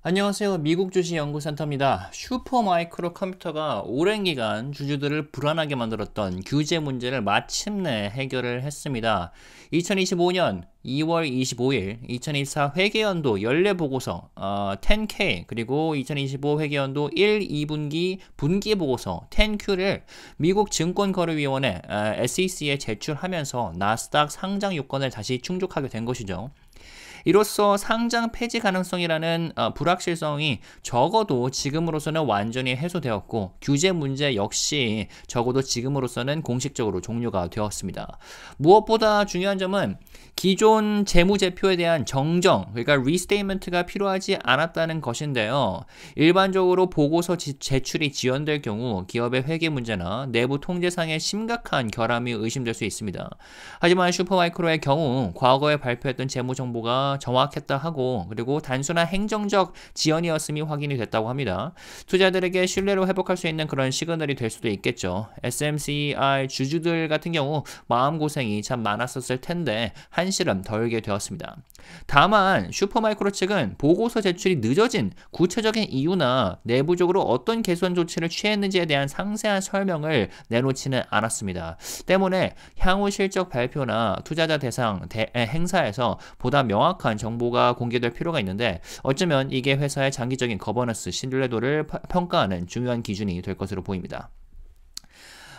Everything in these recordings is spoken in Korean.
안녕하세요. 미국 주식 연구센터입니다. 슈퍼마이크로 컴퓨터가 오랜 기간 주주들을 불안하게 만들었던 규제 문제를 마침내 해결을 했습니다. 2025년 2월 25일 2024 회계연도 연례 보고서 10K 그리고 2025 회계연도 1, 2분기 분기 보고서 10Q를 미국 증권거래위원회 SEC에 제출하면서 나스닥 상장 요건을 다시 충족하게 된 것이죠. 이로써 상장 폐지 가능성이라는 불확실성이 적어도 지금으로서는 완전히 해소되었고 규제 문제 역시 적어도 지금으로서는 공식적으로 종료가 되었습니다. 무엇보다 중요한 점은 기존 재무제표에 대한 정정, 그러니까 리스테이먼트가 필요하지 않았다는 것인데요. 일반적으로 보고서 제출이 지연될 경우 기업의 회계 문제나 내부 통제상의 심각한 결함이 의심될 수 있습니다. 하지만 슈퍼마이크로의 경우 과거에 발표했던 재무 정보가 정확했다 하고 그리고 단순한 행정적 지연이었음이 확인이 됐다고 합니다. 투자들에게 신뢰를 회복할 수 있는 그런 시그널이 될 수도 있겠죠. SMCI 주주들 같은 경우 마음고생이 참 많았었을 텐데 한시름 덜게 되었습니다. 다만 슈퍼마이크로 측은 보고서 제출이 늦어진 구체적인 이유나 내부적으로 어떤 개선 조치를 취했는지에 대한 상세한 설명을 내놓지는 않았습니다. 때문에 향후 실적 발표나 투자자 대상 행사에서 보다 명확한 정보가 공개될 필요가 있는데 어쩌면 이게 회사의 장기적인 거버넌스 신뢰도를 평가하는 중요한 기준이 될 것으로 보입니다.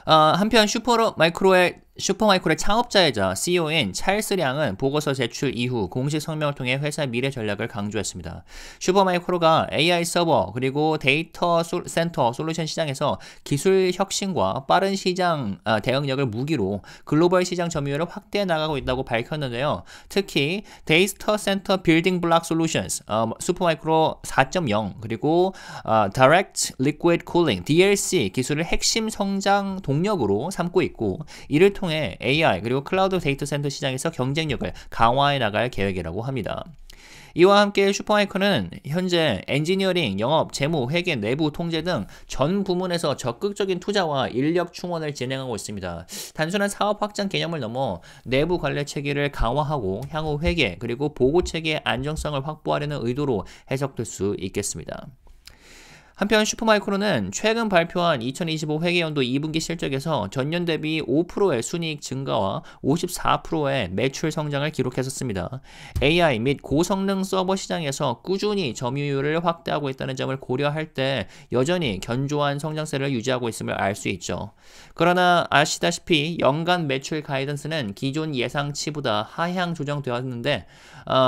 한편 슈퍼마이크로의 창업자이자 CEO인 찰스 량은 보고서 제출 이후 공식 성명을 통해 회사의 미래 전략을 강조했습니다. 슈퍼마이크로가 AI 서버 그리고 데이터 센터 솔루션 시장에서 기술 혁신과 빠른 시장 대응력을 무기로 글로벌 시장 점유율을 확대해 나가고 있다고 밝혔는데요. 특히 데이터 센터 빌딩 블록 솔루션스 슈퍼마이크로 4.0 그리고 Direct Liquid Cooling DLC 기술을 핵심 성장 동력으로 삼고 있고 이를 통해 AI 그리고 클라우드 데이터 센터 시장에서 경쟁력을 강화해 나갈 계획이라고 합니다. 이와 함께 슈퍼마이크로는 현재 엔지니어링, 영업, 재무, 회계, 내부 통제 등 전 부문에서 적극적인 투자와 인력 충원을 진행하고 있습니다. 단순한 사업 확장 개념을 넘어 내부 관리 체계를 강화하고 향후 회계 그리고 보고 체계의 안정성을 확보하려는 의도로 해석될 수 있겠습니다. 한편 슈퍼마이크로는 최근 발표한 2025 회계연도 2분기 실적에서 전년 대비 5%의 순이익 증가와 54%의 매출 성장을 기록했었습니다. AI 및 고성능 서버 시장에서 꾸준히 점유율을 확대하고 있다는 점을 고려할 때 여전히 견조한 성장세를 유지하고 있음을 알 수 있죠. 그러나 아시다시피 연간 매출 가이던스는 기존 예상치보다 하향 조정되었는데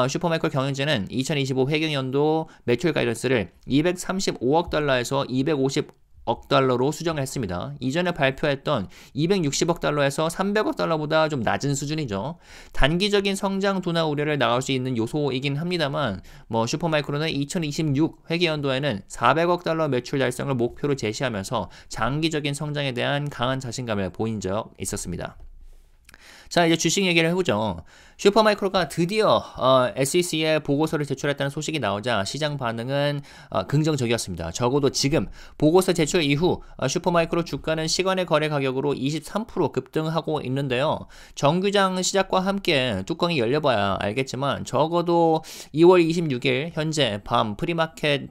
슈퍼마이크로 경영진은 2025 회계연도 매출 가이던스를 235억 달러에서 250억 달러로 수정을 했습니다. 이전에 발표했던 260억 달러에서 300억 달러보다 좀 낮은 수준이죠. 단기적인 성장 둔화 우려를 나갈 수 있는 요소이긴 합니다만 슈퍼마이크로는 2026 회계연도에는 400억 달러 매출 달성을 목표로 제시하면서 장기적인 성장에 대한 강한 자신감을 보인 적 있었습니다. 자, 이제 주식 얘기를 해보죠. 슈퍼마이크로가 드디어 SEC에 보고서를 제출했다는 소식이 나오자 시장 반응은 긍정적이었습니다. 적어도 지금 보고서 제출 이후 슈퍼마이크로 주가는 시간의 거래 가격으로 23% 급등하고 있는데요. 정규장 시작과 함께 뚜껑이 열려봐야 알겠지만 적어도 2월 26일 현재 밤 프리마켓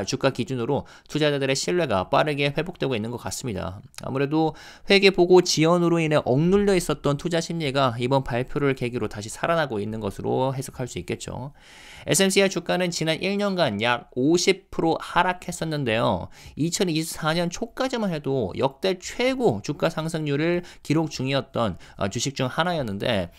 주가 기준으로 투자자들의 신뢰가 빠르게 회복되고 있는 것 같습니다. 아무래도 회계보고 지연으로 인해 억눌려 있었던 투자 심리가 이번 발표를 계기로 다시 살아나고 있는 것으로 해석할 수 있겠죠. SMCI 주가는 지난 1년간 약 50% 하락했었는데요. 2024년 초까지만 해도 역대 최고 주가 상승률을 기록 중이었던 주식 중 하나였는데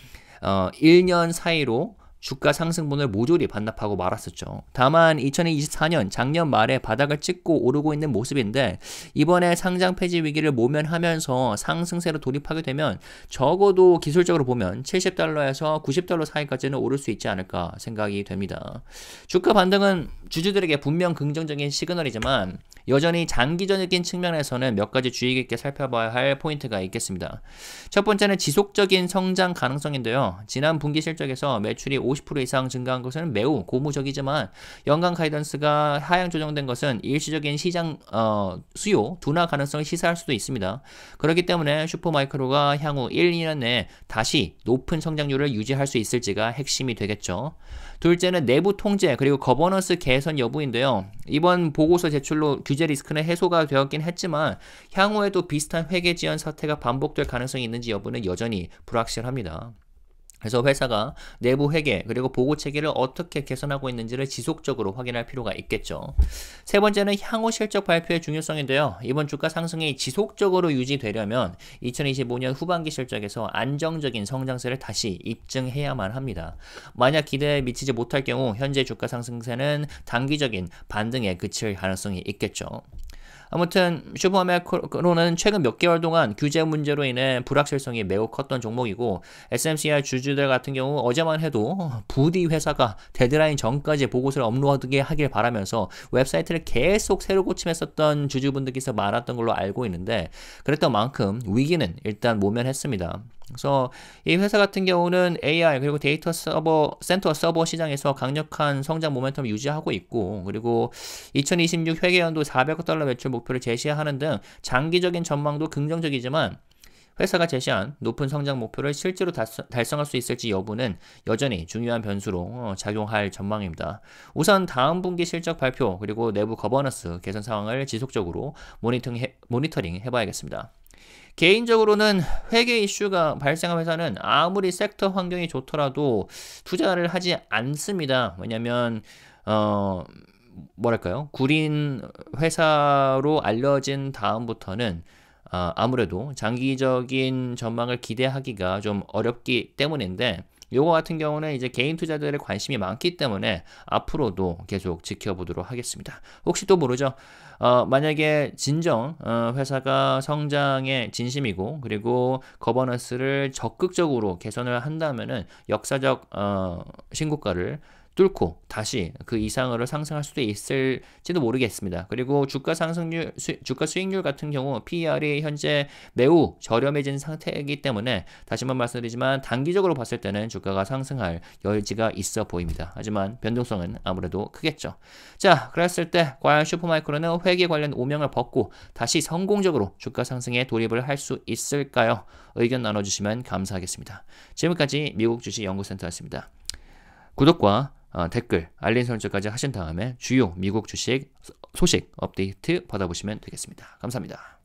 1년 사이로 주가 상승분을 모조리 반납하고 말았었죠. 다만 2024년 작년 말에 바닥을 찍고 오르고 있는 모습인데 이번에 상장 폐지 위기를 모면하면서 상승세로 돌입하게 되면 적어도 기술적으로 보면 70달러에서 90달러 사이까지는 오를 수 있지 않을까 생각이 됩니다. 주가 반등은 주주들에게 분명 긍정적인 시그널이지만 여전히 장기적인 측면에서는 몇 가지 주의 깊게 살펴봐야 할 포인트가 있겠습니다. 첫 번째는 지속적인 성장 가능성인데요. 지난 분기 실적에서 매출이 50% 이상 증가한 것은 매우 고무적이지만 연간 가이던스가 하향 조정된 것은 일시적인 시장 수요 둔화 가능성을 시사할 수도 있습니다. 그렇기 때문에 슈퍼마이크로가 향후 1, 2년 내에 다시 높은 성장률을 유지할 수 있을지가 핵심이 되겠죠. 둘째는 내부 통제 그리고 거버넌스 개선 여부인데요. 이번 보고서 제출로 규제 리스크는 해소가 되었긴 했지만 향후에도 비슷한 회계 지연 사태가 반복될 가능성이 있는지 여부는 여전히 불확실합니다. 그래서 회사가 내부 회계 그리고 보고 체계를 어떻게 개선하고 있는지를 지속적으로 확인할 필요가 있겠죠. 세 번째는 향후 실적 발표의 중요성인데요. 이번 주가 상승이 지속적으로 유지되려면 2025년 후반기 실적에서 안정적인 성장세를 다시 입증해야만 합니다. 만약 기대에 미치지 못할 경우 현재 주가 상승세는 단기적인 반등에 그칠 가능성이 있겠죠. 아무튼 슈퍼마이크로는 최근 몇 개월 동안 규제 문제로 인해 불확실성이 매우 컸던 종목이고 SMCI 주주들 같은 경우 어제만 해도 부디 회사가 데드라인 전까지 보고서를 업로드하게 하길 바라면서 웹사이트를 계속 새로 고침했었던 주주분들께서 많았던 걸로 알고 있는데 그랬던 만큼 위기는 일단 모면했습니다. 그래서 이 회사 같은 경우는 AI 그리고 데이터 센터 서버 시장에서 강력한 성장 모멘텀을 유지하고 있고 그리고 2026 회계연도 400억 달러 매출 목표를 제시하는 등 장기적인 전망도 긍정적이지만 회사가 제시한 높은 성장 목표를 실제로 달성할 수 있을지 여부는 여전히 중요한 변수로 작용할 전망입니다. 우선 다음 분기 실적 발표 그리고 내부 거버넌스 개선 상황을 지속적으로 모니터링 해봐야겠습니다. 개인적으로는 회계 이슈가 발생한 회사는 아무리 섹터 환경이 좋더라도 투자를 하지 않습니다. 왜냐면 뭐랄까요? 구린 회사로 알려진 다음부터는 아무래도 장기적인 전망을 기대하기가 좀 어렵기 때문인데 요거 같은 경우는 이제 개인 투자들의 관심이 많기 때문에 앞으로도 계속 지켜보도록 하겠습니다. 혹시 또 모르죠? 만약에 진정 회사가 성장에 진심이고 그리고 거버넌스를 적극적으로 개선을 한다면은 역사적 신고가를 뚫고 다시 그 이상으로 상승할 수도 있을지도 모르겠습니다. 그리고 주가 수익률 같은 경우 PER이 현재 매우 저렴해진 상태이기 때문에 다시 한번 말씀드리지만 단기적으로 봤을 때는 주가가 상승할 여지가 있어 보입니다. 하지만 변동성은 아무래도 크겠죠. 자, 그랬을 때 과연 슈퍼마이크로는 회계 관련 오명을 벗고 다시 성공적으로 주가 상승에 돌입을 할 수 있을까요? 의견 나눠주시면 감사하겠습니다. 지금까지 미국 주식 연구센터였습니다. 구독과 댓글, 알림 설정까지 하신 다음에 주요 미국 주식 소식 업데이트 받아보시면 되겠습니다. 감사합니다.